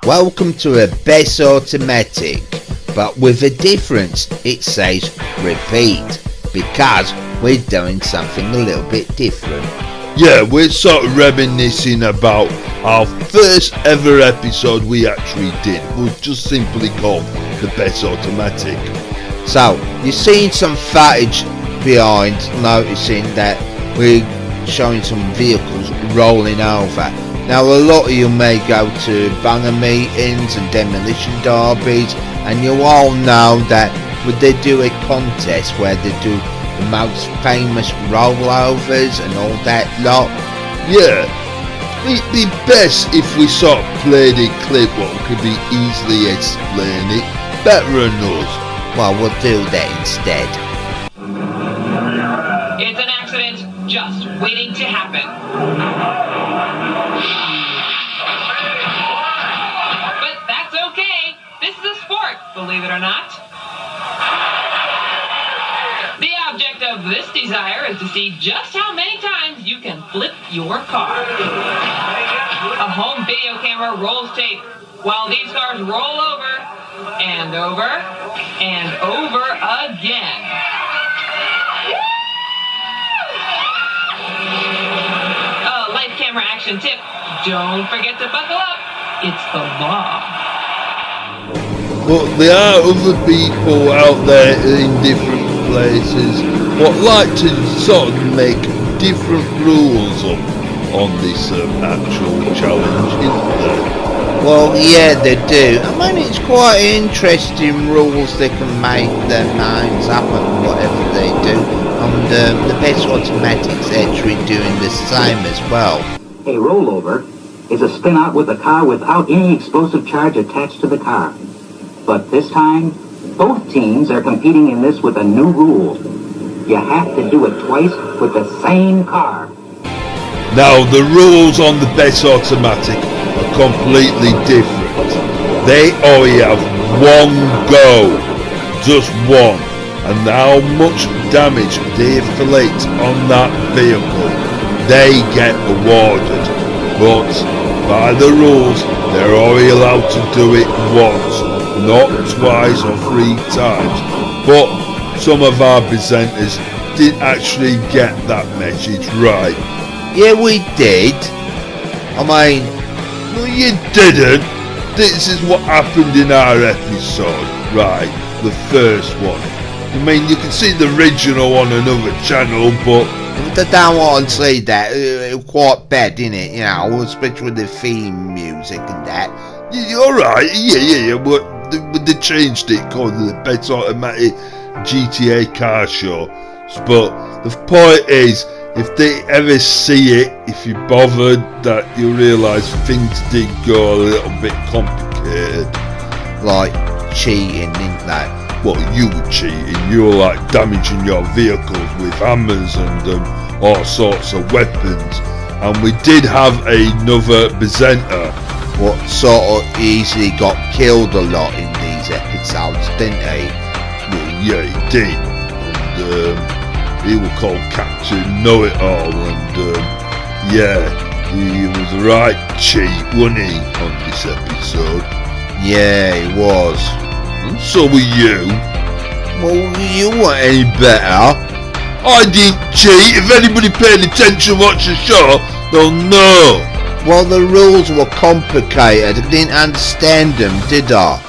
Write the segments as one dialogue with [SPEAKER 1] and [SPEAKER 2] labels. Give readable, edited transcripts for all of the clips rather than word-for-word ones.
[SPEAKER 1] Welcome to a best automatic, but with a difference. It says repeat, because we're doing something a little bit different.
[SPEAKER 2] Yeah, we're sort of reminiscing about our first ever episode we actually did. It was just simply called the best automatic.
[SPEAKER 1] So, you're seeing some footage behind, noticing that we're showing some vehicles rolling over. Now, a lot of you may go to banger meetings and demolition derbies, and you all know that would they do a contest where they do the most famous rollovers and all that lot.
[SPEAKER 2] Yeah, it'd be best if we sort of played a clip what could be easily explain it better than us.
[SPEAKER 1] Well, we'll do that instead.
[SPEAKER 3] It's an accident just waiting to happen. But that's okay. This is a sport, believe it or not. The object of this desire is to see just how many times you can flip your car. A home video camera rolls tape while these cars roll over and over and over again. A live camera action tip. Don't forget to buckle up. It's the law.
[SPEAKER 2] But there are other people out there in different places what like to sort of make different rules up on this actual challenge, isn't there?
[SPEAKER 1] Well, yeah, they do. I mean, it's quite interesting rules they can make their minds up and whatever they do. And the best automatics actually doing the same as well.
[SPEAKER 4] A rollover is a spin out with the car without any explosive charge attached to the car. But this time, both teams are competing in this with a new rule. You have to do it twice with the same car.
[SPEAKER 2] Now, the rules on the best automatic are completely different. They only have one go, just one, and how much damage they inflict on that vehicle, they get awarded. But by the rules, they're only allowed to do it once, not twice or 3 times. But some of our presenters did actually get that message right.
[SPEAKER 1] Yeah, we did. I mean,
[SPEAKER 2] No, you didn't. This is what happened in our episode, right? The first one. I mean, you can see the original on another channel, but
[SPEAKER 1] I don't want to see that. It was quite bad, innit? You know, especially with the theme music and that.
[SPEAKER 2] you're right. Yeah. But they changed it called the Best Automatic GTA Car Show. But the point is, if they ever see it, if you're bothered, that you realise things did go a little bit complicated.
[SPEAKER 1] Like cheating, didn't they?
[SPEAKER 2] Well, you were cheating. You were like damaging your vehicles with hammers and all sorts of weapons. And we did have another presenter.
[SPEAKER 1] What sort of easily got killed a lot in these episodes, didn't he?
[SPEAKER 2] Well, yeah, he did. And he was called Captain Know-It-All. And yeah, he was a right cheat, wasn't he, on this episode?
[SPEAKER 1] Yeah, he was.
[SPEAKER 2] And so were you.
[SPEAKER 1] Well, you weren't any better.
[SPEAKER 2] I didn't cheat. If anybody paid attention watch the show, they'll know.
[SPEAKER 1] Well, the rules were complicated. I didn't understand them, did I?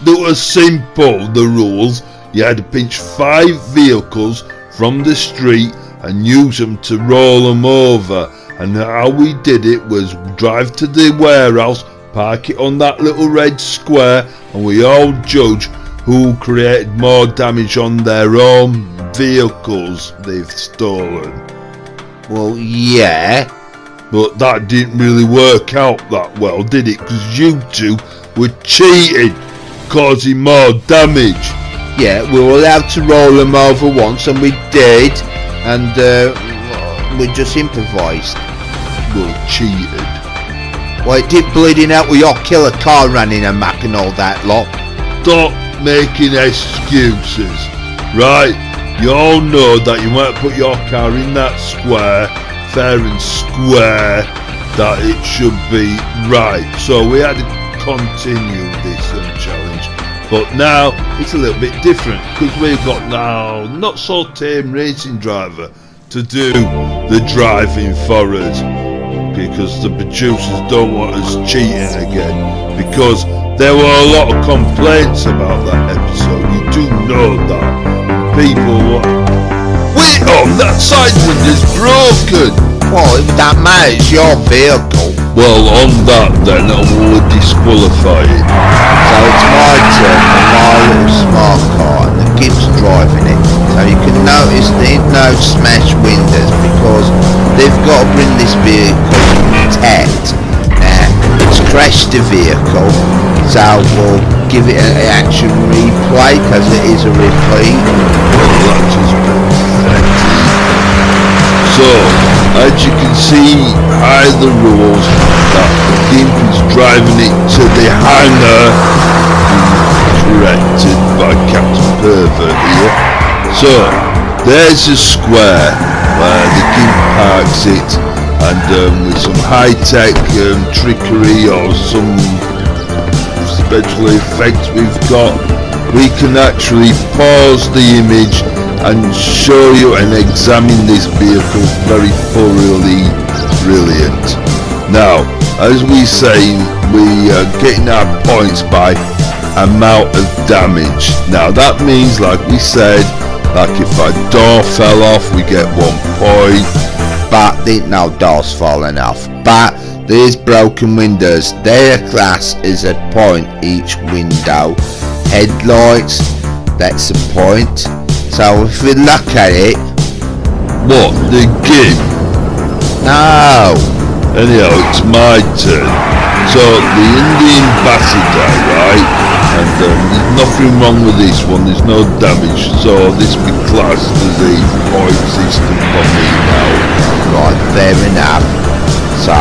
[SPEAKER 2] They were simple, the rules. You had to pinch 5 vehicles from the street and use them to roll them over. And how we did it was drive to the warehouse, park it on that little red square, and we all judge who created more damage on their own vehicles they've stolen.
[SPEAKER 1] Well, yeah.
[SPEAKER 2] But that didn't really work out that well, did it? Because you two were cheating, causing more damage.
[SPEAKER 1] Yeah, we were allowed to roll them over once, and we did. And we just improvised.
[SPEAKER 2] Well, cheated.
[SPEAKER 1] Well, it did bleeding out with your killer car running amok and all that lot.
[SPEAKER 2] Stop making excuses, right? You all know that you might put your car in that square, fair and square, that it should be right. So we had to continue this challenge. But now it's a little bit different because we've got now not so tame racing driver to do the driving for us, because the producers don't want us cheating again, because there were a lot of complaints about that episode. You do know that people were, wait on, that side window's broken.
[SPEAKER 1] Well, it don't matter, it's your vehicle.
[SPEAKER 2] Well, on that then I will disqualify it.
[SPEAKER 1] So it's my turn for my little smart car, and the Gibbs driving it. So you can notice there's no smash windows because they've got to bring this vehicle intact. Now, it's crashed the vehicle, so we'll give it an action replay because it is a replay.
[SPEAKER 2] Well, that is pathetic. So, as you can see by the rules, that Gimp is driving it to the hangar, corrected by Captain Pervert here. So, there's a square where the Gimp parks it, and with some high-tech trickery or some special effects we've got, we can actually pause the image and show you and examine this vehicle very thoroughly. Brilliant. Now, as we say, we are getting our points by amount of damage. Now that means, like we said, like if a door fell off we get 1 point,
[SPEAKER 1] But there's no doors falling off. But there's broken windows. Their class is a point each window. Headlights, that's a point. So if we look at it,
[SPEAKER 2] what, the Gimp?
[SPEAKER 1] no,
[SPEAKER 2] Anyhow, it's my turn. So the Indian Ambassador, right? And there's nothing wrong with this one. There's no damage. So this be classed as a point system for me now.
[SPEAKER 1] right, fair enough. So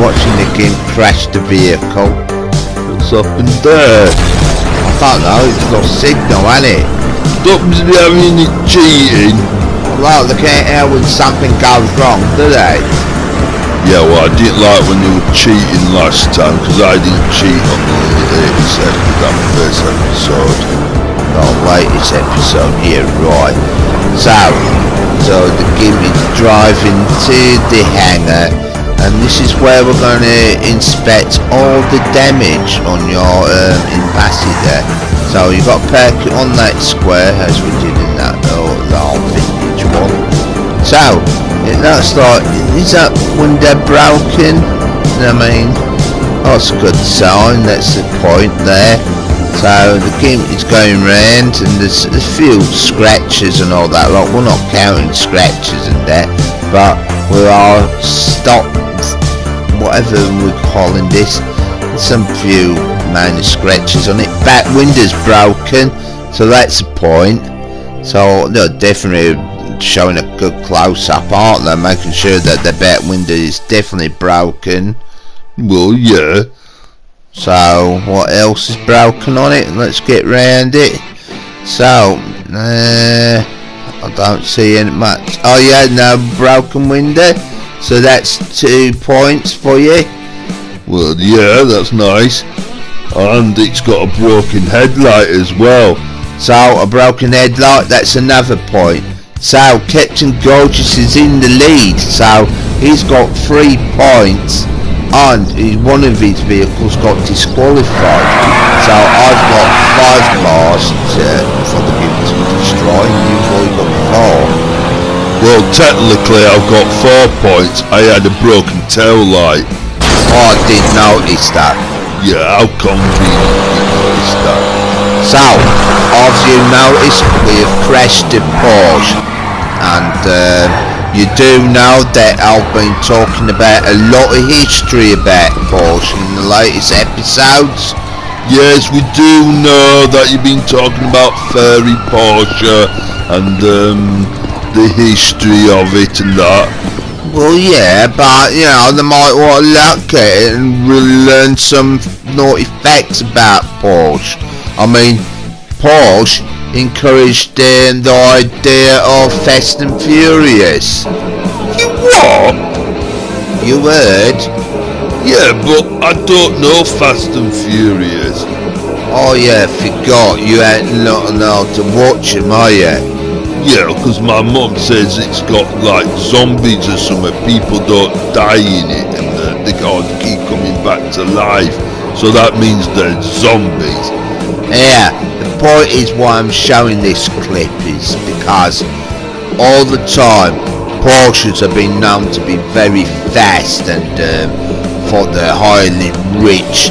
[SPEAKER 1] watching the Gimp crash the vehicle.
[SPEAKER 2] What's happened there?
[SPEAKER 1] I don't know, it's got signal, hasn't it?
[SPEAKER 2] Don't be having it cheating.
[SPEAKER 1] Well, they can't hear when something goes wrong, do they?
[SPEAKER 2] Yeah, well, I didn't like when they were cheating last time, because I didn't cheat on the latest that first episode.
[SPEAKER 1] Oh, latest episode, yeah, right. So the Gimp is driving to the hangar, and this is where we're going to inspect all the damage on your Ambassador. So you've got to park it on that square, as we did in that old vintage one. So, it looks like, is that window broken? I mean, that's a good sign, that's the point there. So the Gimp is going round, and there's a few scratches and all that. Like, we're not counting scratches and that, but we are stopped, whatever we're calling this. Some few minor scratches on it. Back window's broken, so that's a point. So they're definitely showing a good close-up, aren't they? Making sure that the back window is definitely broken.
[SPEAKER 2] Well, yeah.
[SPEAKER 1] So what else is broken on it? Let's get round it. So I don't see any much. Oh yeah, no broken window. So that's 2 points for you.
[SPEAKER 2] Well, yeah, that's nice. And it's got a broken headlight as well.
[SPEAKER 1] So a broken headlight, that's another point. So Captain Gorgeous is in the lead. So he's got 3 points, and one of his vehicles got disqualified. So I've got 5 cars for the Gimp to destroy, and you've only got 4.
[SPEAKER 2] Well, technically I've got 4 points. I had a broken tail light.
[SPEAKER 1] Oh, I did notice that.
[SPEAKER 2] Yeah, how convenient you noticed that.
[SPEAKER 1] So, as you notice, we have crashed the Porsche, and you do know that I've been talking about a lot of history about Porsche in the latest episodes.
[SPEAKER 2] Yes, we do know that you've been talking about Fairy Porsche and the history of it and that.
[SPEAKER 1] Well, yeah, but you know, they might want to look at it and really learn some naughty facts about Porsche. I mean, Porsche encouraged the idea of Fast and Furious.
[SPEAKER 2] What?
[SPEAKER 1] You heard?
[SPEAKER 2] Yeah, but I don't know Fast and Furious.
[SPEAKER 1] Oh yeah, forgot, you ain't not allowed to watch them, are you?
[SPEAKER 2] Yeah, because my mum says it's got like zombies or something. People don't die in it and they can't keep coming back to life. So that means they're zombies.
[SPEAKER 1] Yeah, the point is why I'm showing this clip is because all the time Porsches have been known to be very fast and for the highly rich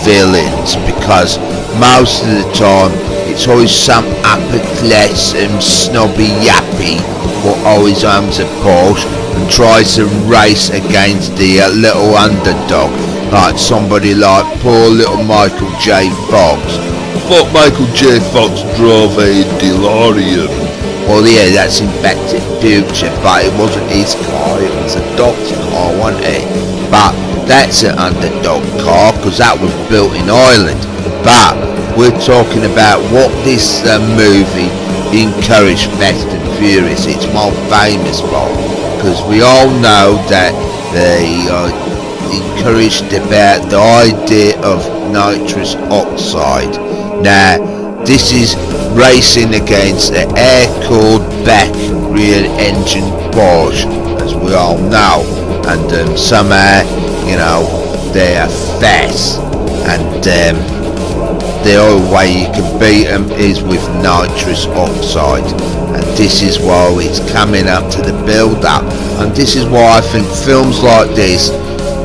[SPEAKER 1] villains, because most of the time it's always some upper class and snobby yappy who always owns a Porsche and tries to race against the little underdog, like somebody like poor little Michael J. Fox.
[SPEAKER 2] I thought Michael J. Fox drove a DeLorean.
[SPEAKER 1] Well, yeah, that's in Back to the Future, but it wasn't his car, it was a dog's car, wasn't it? But that's an underdog car, because that was built in Ireland. But we're talking about what this movie encouraged Fast and Furious. It's more famous for, because we all know that they encouraged about the idea of nitrous oxide. Now, this is racing against the air-cooled back rear engine Porsche, as we all know, and somehow, you know, they are fast, and the only way you can beat them is with nitrous oxide, and this is why it's coming up to the build-up, and this is why I think films like this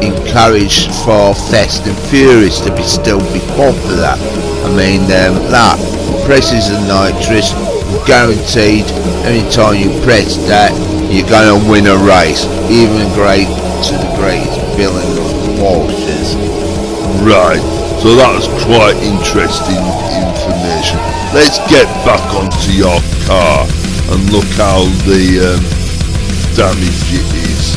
[SPEAKER 1] encourage for Fast and Furious to still be popular. I mean, that presses the nitrous, guaranteed anytime you press that you're gonna win a race, even to the greatest villain of Porsches.
[SPEAKER 2] Right, so that was quite interesting information. Let's get back onto your car and look how the damage it is.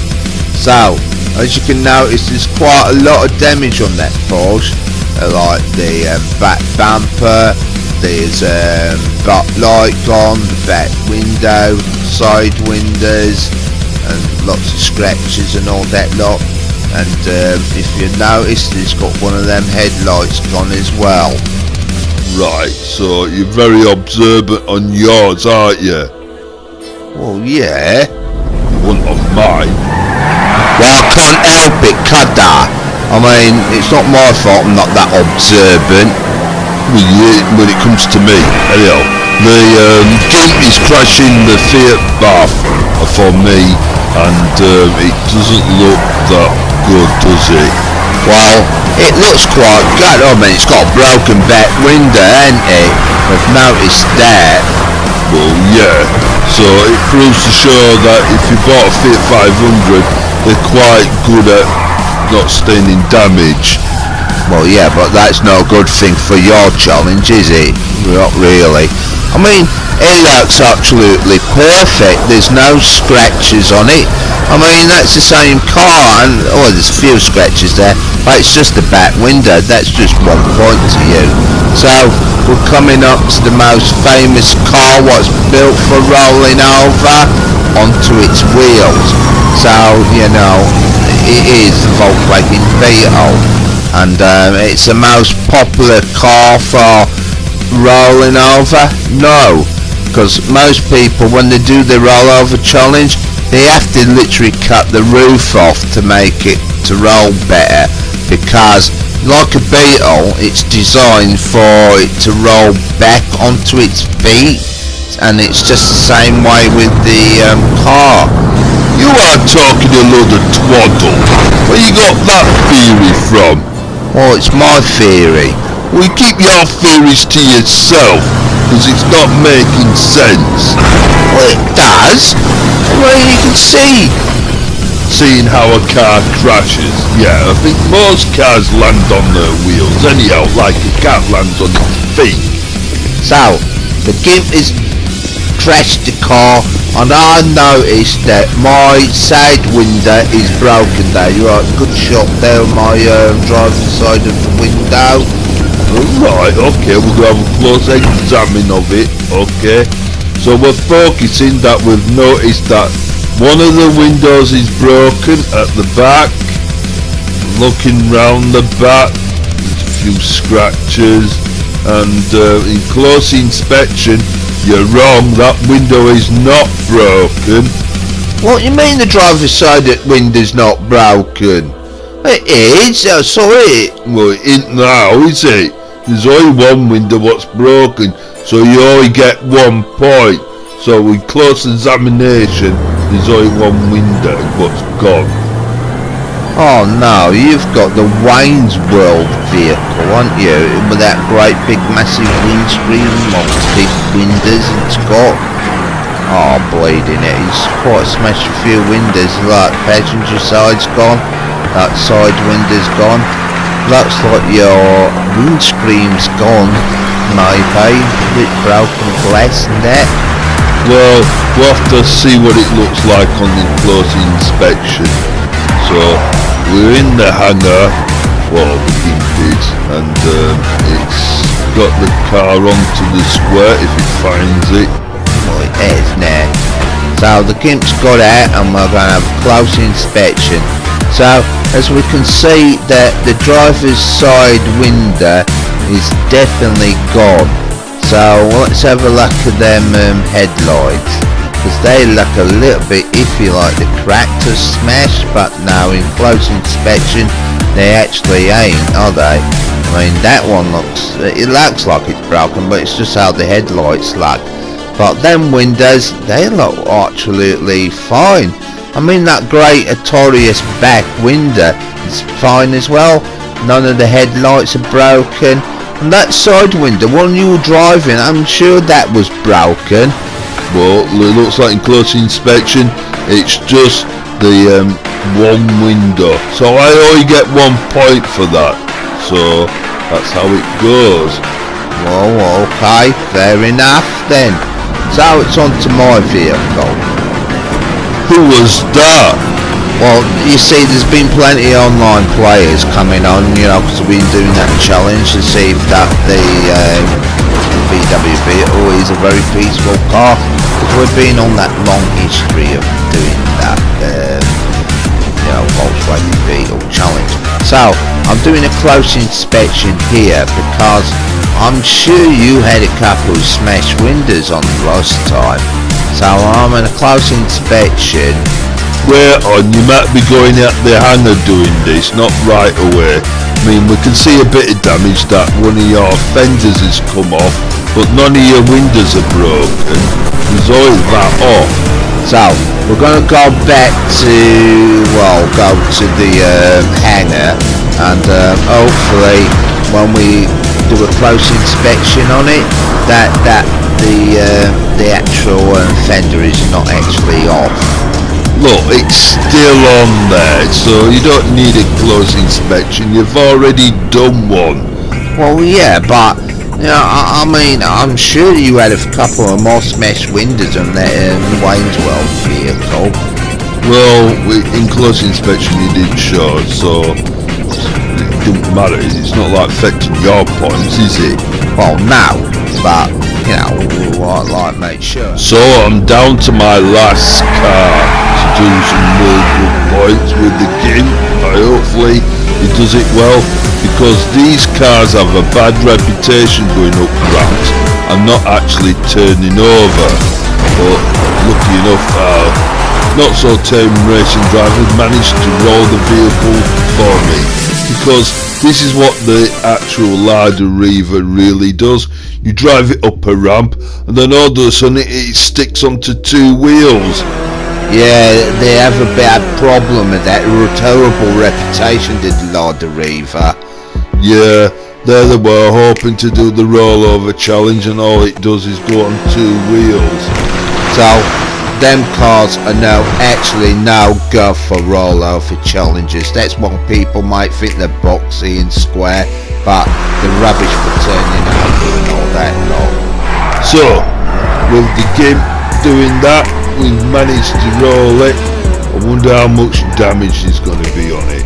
[SPEAKER 1] So, as you can notice, there's quite a lot of damage on that Porsche, like the back bumper, there's back light gone, the back window, side windows, and lots of scratches and all that lot. And if you notice, it's got one of them headlights gone as well.
[SPEAKER 2] Right, so you're very observant on yours, aren't you?
[SPEAKER 1] Well, yeah.
[SPEAKER 2] One of mine.
[SPEAKER 1] Well, I can't help it, could I? I mean, it's not my fault I'm not that observant.
[SPEAKER 2] Well, yeah, when it comes to me, anyhow, the gimp is crashing the Fiat bath for me, and it doesn't look that good, does it?
[SPEAKER 1] Well, it looks quite good. I mean, it's got a broken back window, hasn't it? I've noticed that.
[SPEAKER 2] Well, yeah, so it proves to show that if you bought a Fiat 500, they're quite good at not staining damage.
[SPEAKER 1] Well, yeah, but that's no good thing for your challenge, is it? Not really. I mean, it looks absolutely perfect. There's no scratches on it. I mean, that's the same car, and there's a few scratches there, but it's just the back window. That's just 1 point to you. So we're coming up to the most famous car what's built for rolling over onto its wheels. So, you know, it is the Volkswagen Beetle, and it's the most popular car for rolling over. No, because most people, when they do the rollover challenge, they have to literally cut the roof off to make it to roll better, because like a Beetle, it's designed for it to roll back onto its feet, and it's just the same way with the car.
[SPEAKER 2] You are talking a load of twaddle. Where you got that theory from?
[SPEAKER 1] Well, it's my theory.
[SPEAKER 2] Well, you keep your theories to yourself, because it's not making sense.
[SPEAKER 1] Well, it does. Well, you can see.
[SPEAKER 2] Seeing how a car crashes, yeah, I think most cars land on their wheels anyhow, like a cat lands on its feet.
[SPEAKER 1] So, the gimp is crashed the car, and I noticed that my side window is broken there. You got a good shot there on my driving side of the window.
[SPEAKER 2] Right, okay, we're going to have a close examine of it, okay. So we're focusing that we've noticed that one of the windows is broken at the back, looking round the back, there's a few scratches, and in close inspection, you're wrong, that window is not broken.
[SPEAKER 1] What you mean the driver's side window's not broken? It is, I saw it.
[SPEAKER 2] Well, it ain't now, is it? There's only one window what's broken, so you only get 1 point. So with close examination, there's only one window what's gone.
[SPEAKER 1] Oh no, you've got the Wayne's World vehicle, haven't you? With that great big massive windscreen, big windows it's got. Oh, bleeding it, he's quite smashed a few windows, like passenger side's gone, that side window's gone. Looks like your windscreen's gone, maybe, with broken glass and that.
[SPEAKER 2] Well, we'll have to see what it looks like on the close inspection. So, we're in the hangar, well, the vintage, and it's got the car onto the square if it finds it.
[SPEAKER 1] Well, it is now. So the gimp's got out and we're going to have a close inspection. So as we can see that the driver's side window is definitely gone. So let's have a look at them headlights, because they look a little bit iffy, like the cracked or smashed, but now in close inspection they actually ain't, are they? I mean, that one looks like it's broken, but it's just how the headlights look. But them windows, they look absolutely fine. I mean, that great Artorias back window is fine as well. None of the headlights are broken. And that side window, when you were driving, I'm sure that was broken.
[SPEAKER 2] Well, it looks like in close inspection, it's just the one window. So I only get 1 point for that. So that's how it goes.
[SPEAKER 1] Well, okay, fair enough then. So it's on to my vehicle.
[SPEAKER 2] Who was that?
[SPEAKER 1] Well, you see, there's been plenty of online players coming on, you know, because we've been doing that challenge to see if that the VW Beetle is a very peaceful car, because we've been on that long history of doing that, you know, Volkswagen Beetle challenge. So I'm doing a close inspection here because I'm sure you had a couple of smashed windows on the last time. So I'm in a close inspection.
[SPEAKER 2] Where on, you might be going at the hangar doing this, not right away. I mean, we can see a bit of damage that one of your fenders has come off, but none of your windows are broken. There's always that off.
[SPEAKER 1] So we're going to go back to, well, go to the hangar, and hopefully when we do a close inspection on it, that the actual fender is not actually off.
[SPEAKER 2] Look, it's still on there, so you don't need a close inspection. You've already done one.
[SPEAKER 1] Well, yeah, but you know, I mean, I'm sure you had a couple of more smashed windows on that Wayne's World vehicle.
[SPEAKER 2] Well, in close inspection you didn't show, so it doesn't matter. It's not like affecting your points, is it?
[SPEAKER 1] Well, no, but you know, we'll like make sure.
[SPEAKER 2] So I'm down to my last car to do some more good points with the game. Hopefully he does it well, because these cars have a bad reputation going up ramps and not actually turning over. But lucky enough, not so tame racing drivers managed to roll the vehicle for me, because this is what the actual Lada Riva really does. You drive it up a ramp and then all of a sudden it sticks onto two wheels.
[SPEAKER 1] Yeah, they have a bad problem with that. A terrible reputation, did Lada Riva.
[SPEAKER 2] Yeah, there they were hoping to do the rollover challenge, and all it does is go on two wheels.
[SPEAKER 1] So them cars are now actually no go for rollover challenges. That's what people might think they're boxy and square, but the rubbish for turning over and all that lot.
[SPEAKER 2] So with the game doing that, we've managed to roll it. I wonder how much damage is going to be on it.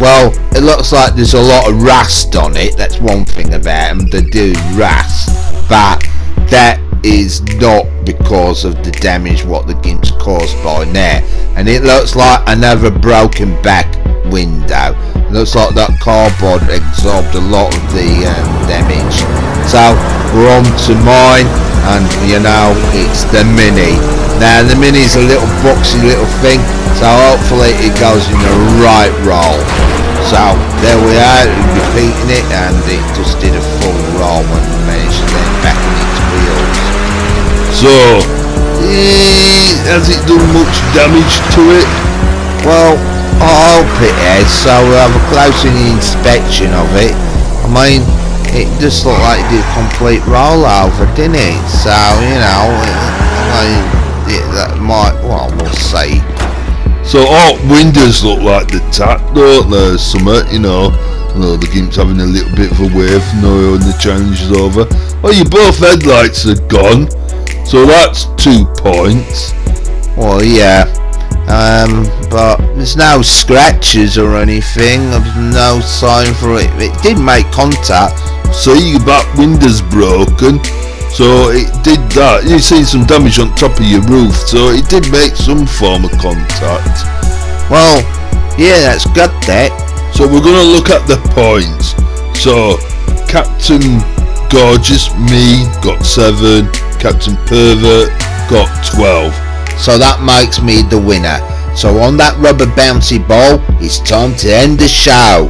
[SPEAKER 1] Well, it looks like there's a lot of rust on it. That's one thing about them. They do rust, but that is not because of the damage what the gimp's caused by now. And it looks like another broken back window. It Looks like that cardboard absorbed a lot of the damage. So we're on to mine, and you know, it's the Mini. Now the Mini is a little boxy little thing, so hopefully it goes in the right roll. So there we are, repeating it, and it just did a full roll and managed to then back in its wheels.
[SPEAKER 2] So, has it done much damage to it?
[SPEAKER 1] Well, I hope it has, so we'll have a closer inspection of it. I mean, it just looked like it did a complete rollover, didn't it? So, you know, that might, well, we'll see.
[SPEAKER 2] So all windows look like the tap, don't they? Something, you know. The Gimp's having a little bit of a wave, when the challenge is over. Oh, your both headlights are gone. So that's 2 points.
[SPEAKER 1] Well, yeah. But there's no scratches or anything. There's no sign for it. It did make contact.
[SPEAKER 2] See, your back window's broken. So it did that. You see some damage on top of your roof. So it did make some form of contact.
[SPEAKER 1] Well, yeah, that's good, that.
[SPEAKER 2] So we're going to look at the points. So Captain Gorgeous, me, got 7. Captain Pervert got 12.
[SPEAKER 1] So that makes me the winner. So on that rubber bouncy ball, it's time to end the show.